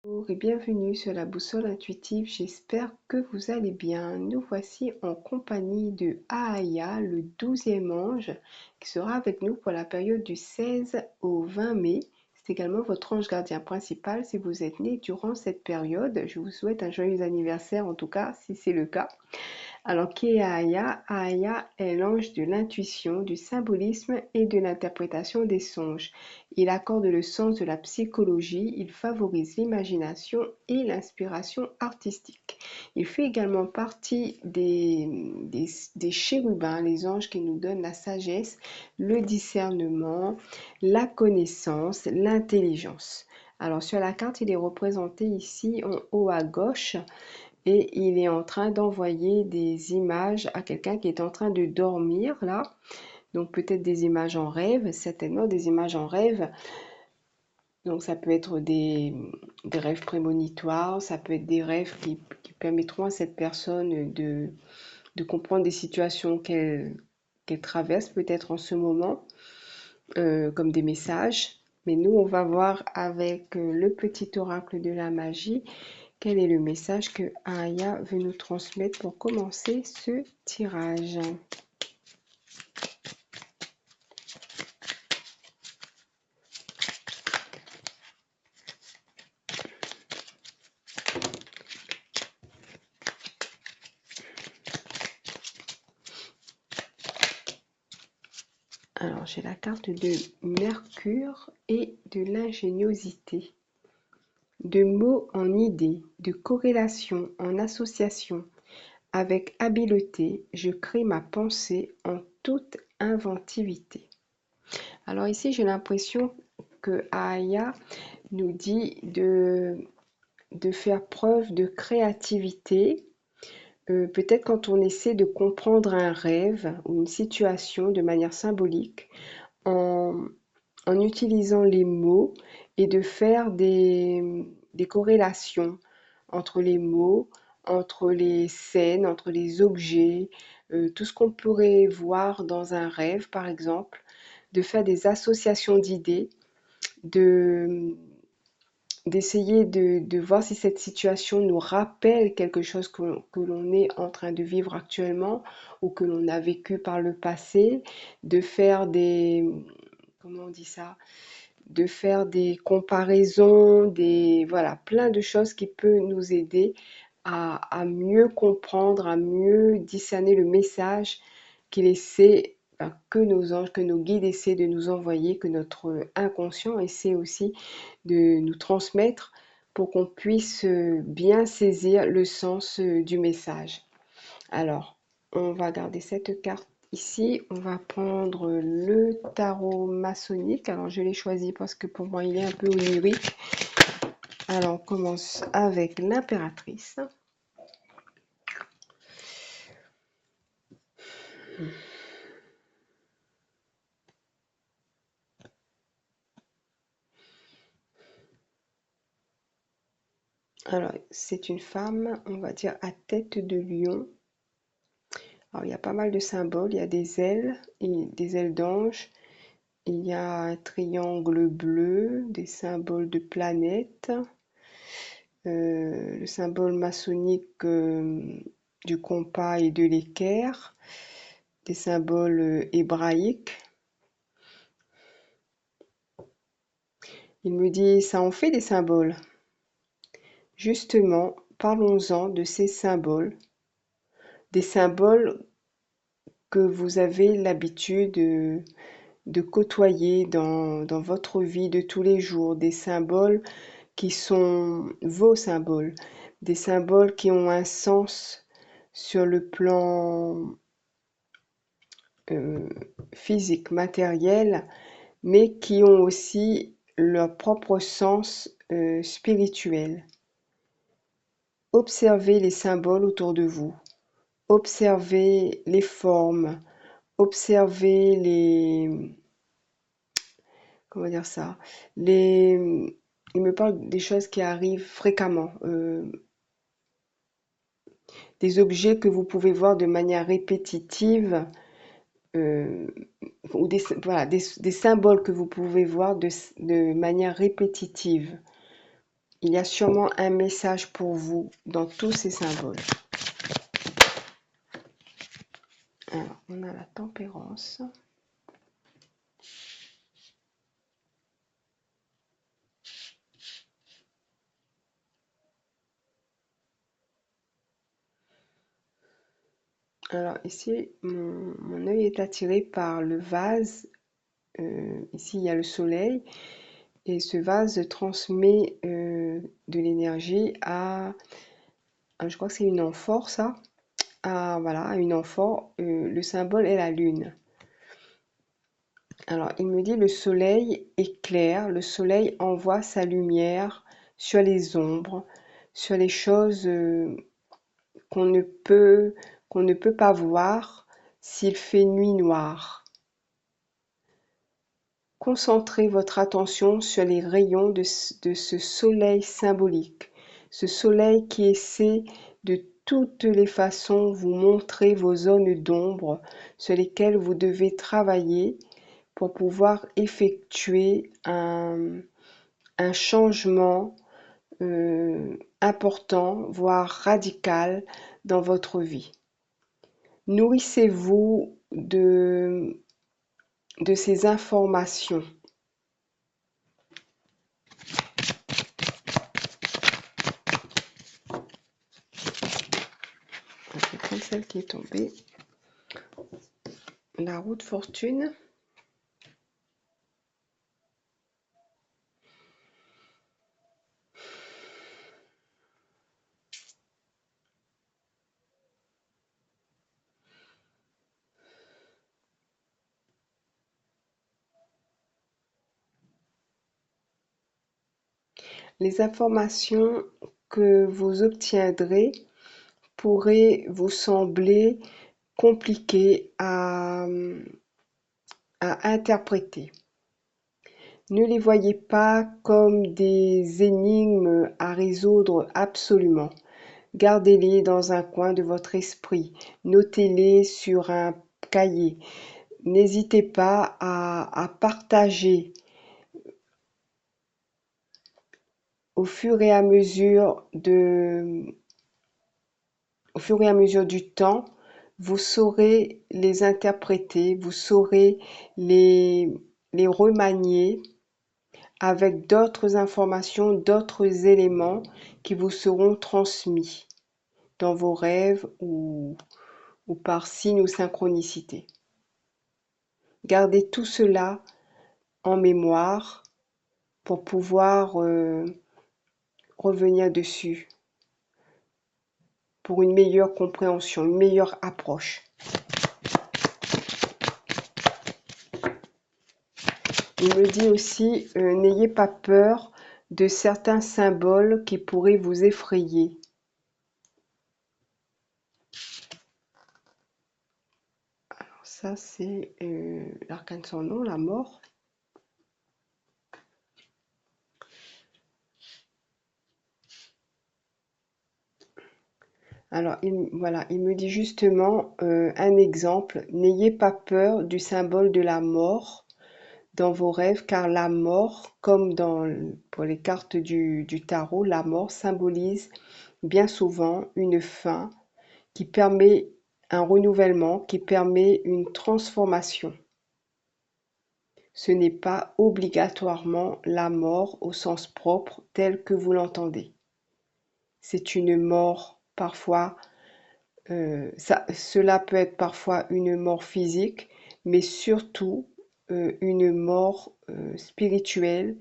Bonjour et bienvenue sur la boussole intuitive, j'espère que vous allez bien. Nous voici en compagnie de Aaya, le 12e ange, qui sera avec nous pour la période du 16 au 20 mai. C'est également votre ange gardien principal si vous êtes né durant cette période. Je vous souhaite un joyeux anniversaire en tout cas, si c'est le cas. Alors, qui est Aya? Aya est l'ange de l'intuition, du symbolisme et de l'interprétation des songes. Il accorde le sens de la psychologie, il favorise l'imagination et l'inspiration artistique. Il fait également partie des chérubins, les anges qui nous donnent la sagesse, le discernement, la connaissance, l'intelligence. Alors, sur la carte, il est représenté ici en haut à gauche et il est en train d'envoyer des images à quelqu'un qui est en train de dormir là. Donc peut-être des images en rêve, certainement des images en rêve. Donc ça peut être des rêves prémonitoires, ça peut être des rêves qui permettront à cette personne de comprendre des situations qu'elle traverse peut-être en ce moment, comme des messages. Mais nous, on va voir avec le petit oracle de la magie quel est le message que Aya veut nous transmettre pour commencer ce tirage. Alors, j'ai la carte de Mercure et de l'ingéniosité. De mots en idées, de corrélation en association. Avec habileté, je crée ma pensée en toute inventivité. Alors ici, j'ai l'impression que Aya nous dit de faire preuve de créativité, peut-être quand on essaie de comprendre un rêve ou une situation de manière symbolique, en, en utilisant les mots et de faire des corrélations entre les mots, entre les scènes, entre les objets, tout ce qu'on pourrait voir dans un rêve, par exemple, de faire des associations d'idées, de, d'essayer de voir si cette situation nous rappelle quelque chose que l'on est en train de vivre actuellement ou que l'on a vécu par le passé, de faire comment on dit ça, de faire des comparaisons, voilà, plein de choses qui peuvent nous aider à mieux comprendre, à mieux discerner le message qu'il essaie, que nos anges, que nos guides essaient de nous envoyer, que notre inconscient essaie aussi de nous transmettre pour qu'on puisse bien saisir le sens du message. Alors, on va garder cette carte ici. On va prendre le tarot maçonnique. Alors, je l'ai choisi parce que pour moi, il est un peu onirique. Alors, on commence avec l'impératrice. Alors, c'est une femme, on va dire, à tête de lion. Alors, il y a pas mal de symboles. Il y a des ailes, et des ailes d'ange. Il y a un triangle bleu, des symboles de planètes, le symbole maçonnique du compas et de l'équerre, des symboles hébraïques. Il me dit, ça en fait des symboles. Justement, parlons-en de ces symboles, des symboles que vous avez l'habitude de côtoyer dans votre vie de tous les jours, des symboles qui sont vos symboles, des symboles qui ont un sens sur le plan euh, physique, matériel, mais qui ont aussi leur propre sens spirituel. Observez les symboles autour de vous, observez les formes, observez comment dire ça, il me parle des choses qui arrivent fréquemment, des objets que vous pouvez voir de manière répétitive, euh, ou des symboles que vous pouvez voir de manière répétitive. Il y a sûrement un message pour vous dans tous ces symboles. Alors, on a la tempérance. Alors ici, mon œil est attiré par le vase. Ici, il y a le soleil. Et ce vase transmet de l'énergie je crois que c'est une amphore, ça. Voilà, une amphore. Le symbole est la lune. Alors, il me dit le soleil éclaire, le soleil envoie sa lumière sur les ombres, sur les choses qu'on ne peut pas voir s'il fait nuit noire. Concentrez votre attention sur les rayons de ce soleil symbolique, ce soleil qui essaie de toutes les façons vous montrer vos zones d'ombre sur lesquelles vous devez travailler pour pouvoir effectuer un changement important, voire radical dans votre vie. Nourrissez-vous de ces informations. Je vais prendre celle qui est tombée. La roue de fortune. Les informations que vous obtiendrez pourraient vous sembler compliquées à interpréter. Ne les voyez pas comme des énigmes à résoudre absolument. Gardez-les dans un coin de votre esprit. Notez-les sur un cahier. N'hésitez pas à partager au fur et à mesure du temps. Vous saurez les interpréter, vous saurez les remanier avec d'autres informations, d'autres éléments qui vous seront transmis dans vos rêves ou par signe ou synchronicité. Gardez tout cela en mémoire pour pouvoir revenir dessus pour une meilleure compréhension, une meilleure approche. Il me dit aussi, n'ayez pas peur de certains symboles qui pourraient vous effrayer. Alors ça, c'est l'arcane sans nom, la mort. Alors, voilà, il me dit justement un exemple. N'ayez pas peur du symbole de la mort dans vos rêves, car la mort, comme pour les cartes du tarot, la mort symbolise bien souvent une fin qui permet un renouvellement, qui permet une transformation. Ce n'est pas obligatoirement la mort au sens propre tel que vous l'entendez. C'est une mort parfois, cela peut être parfois une mort physique, mais surtout une mort spirituelle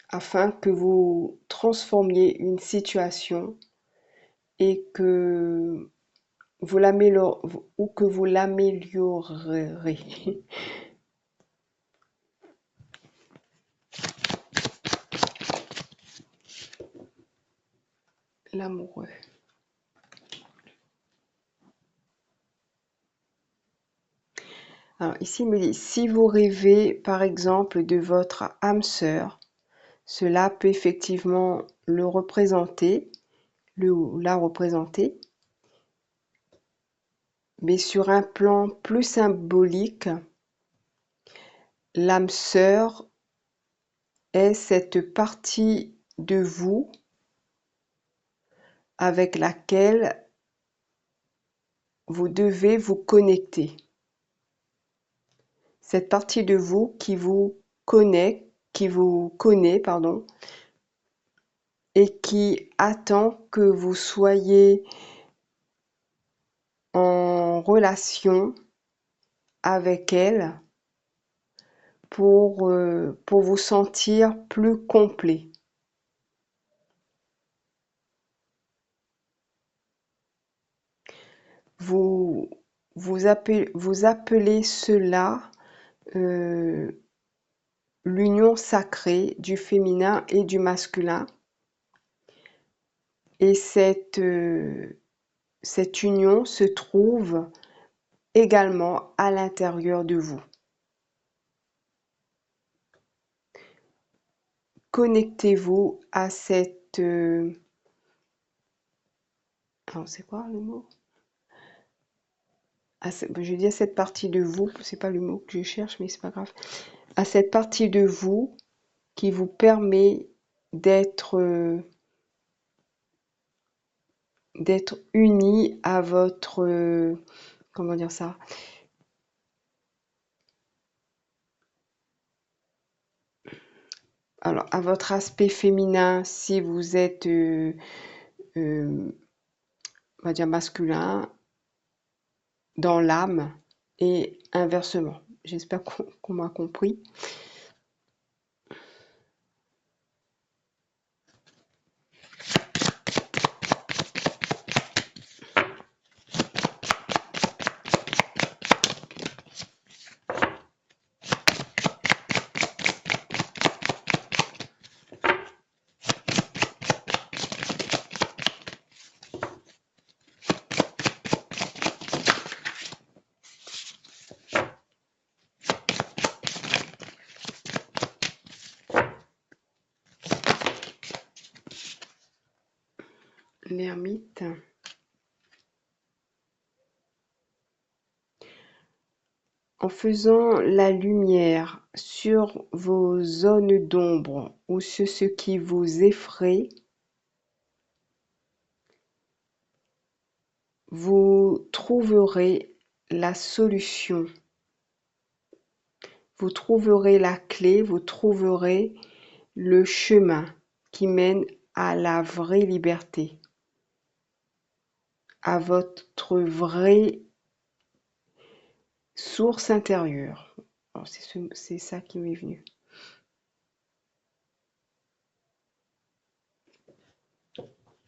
afin que vous transformiez une situation et que vous l'améliorerez. L'amoureux. Alors ici, il me dit, si vous rêvez par exemple de votre âme sœur, cela peut effectivement le représenter, la représenter, mais sur un plan plus symbolique, l'âme sœur est cette partie de vous avec laquelle vous devez vous connecter. Cette partie de vous qui vous connaît, pardon, et qui attend que vous soyez en relation avec elle pour vous sentir plus complet. Vous, vous appelez cela l'union sacrée du féminin et du masculin. Et cette union se trouve également à l'intérieur de vous. Connectez-vous à cette... alors, c'est quoi le mot? Je dis à cette partie de vous, c'est pas le mot que je cherche, mais c'est pas grave. À cette partie de vous qui vous permet d'être uni à votre comment dire ça, alors à votre aspect féminin si vous êtes on va dire masculin dans l'âme et inversement. J'espère qu'on m'a compris. L'ermite. En faisant la lumière sur vos zones d'ombre ou sur ce qui vous effraie, vous trouverez la solution, vous trouverez la clé, vous trouverez le chemin qui mène à la vraie liberté, à votre vraie source intérieure. Alors, c'est ça qui m'est venu.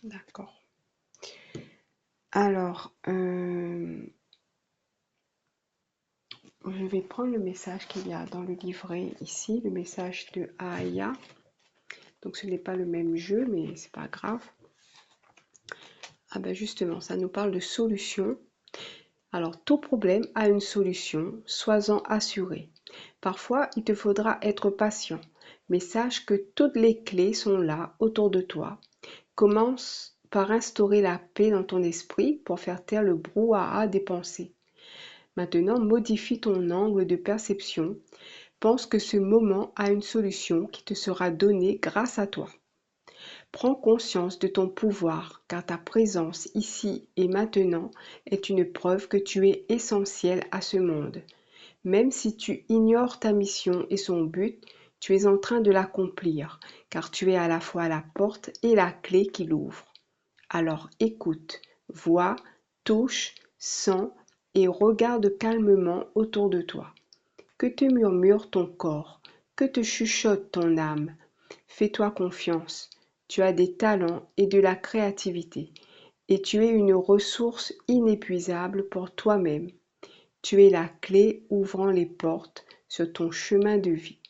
D'accord. Alors, je vais prendre le message qu'il y a dans le livret ici, le message de Aya. Donc ce n'est pas le même jeu, mais c'est pas grave. Ah ben justement, ça nous parle de solution. Alors, tout problème a une solution, sois-en assuré. Parfois, il te faudra être patient, mais sache que toutes les clés sont là, autour de toi. Commence par instaurer la paix dans ton esprit pour faire taire le brouhaha des pensées. Maintenant, modifie ton angle de perception. Pense que ce moment a une solution qui te sera donnée grâce à toi. Prends conscience de ton pouvoir, car ta présence ici et maintenant est une preuve que tu es essentiel à ce monde. Même si tu ignores ta mission et son but, tu es en train de l'accomplir, car tu es à la fois la porte et la clé qui l'ouvre. Alors écoute, vois, touche, sens et regarde calmement autour de toi. Que te murmure ton corps, que te chuchote ton âme. Fais-toi confiance, tu as des talents et de la créativité, et tu es une ressource inépuisable pour toi-même. Tu es la clé ouvrant les portes sur ton chemin de vie.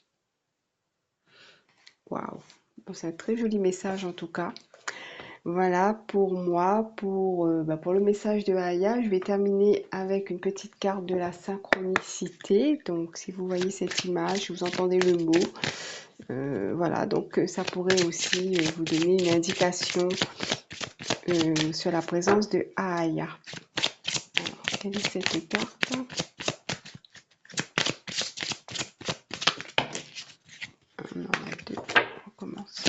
Waouh! Bon, c'est un très joli message en tout cas. Voilà pour moi, pour le message de Aya. Je vais terminer avec une petite carte de la synchronicité. Donc si vous voyez cette image, vous entendez le mot. Voilà, donc ça pourrait aussi vous donner une indication sur la présence de Aya. Alors, quelle est cette carte? On en a deux. On recommence.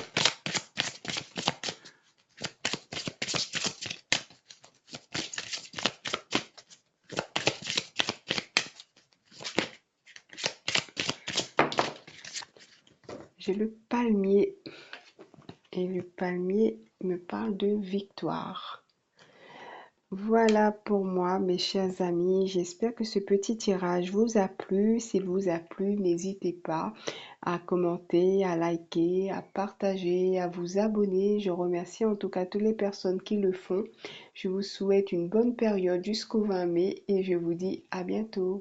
j'ai le palmier et le palmier me parle de victoire. Voilà pour moi, mes chers amis. J'espère que ce petit tirage vous a plu. S'il vous a plu, n'hésitez pas à commenter, à liker, à partager, à vous abonner. Je remercie en tout cas toutes les personnes qui le font. Je vous souhaite une bonne période jusqu'au 20 mai et je vous dis à bientôt.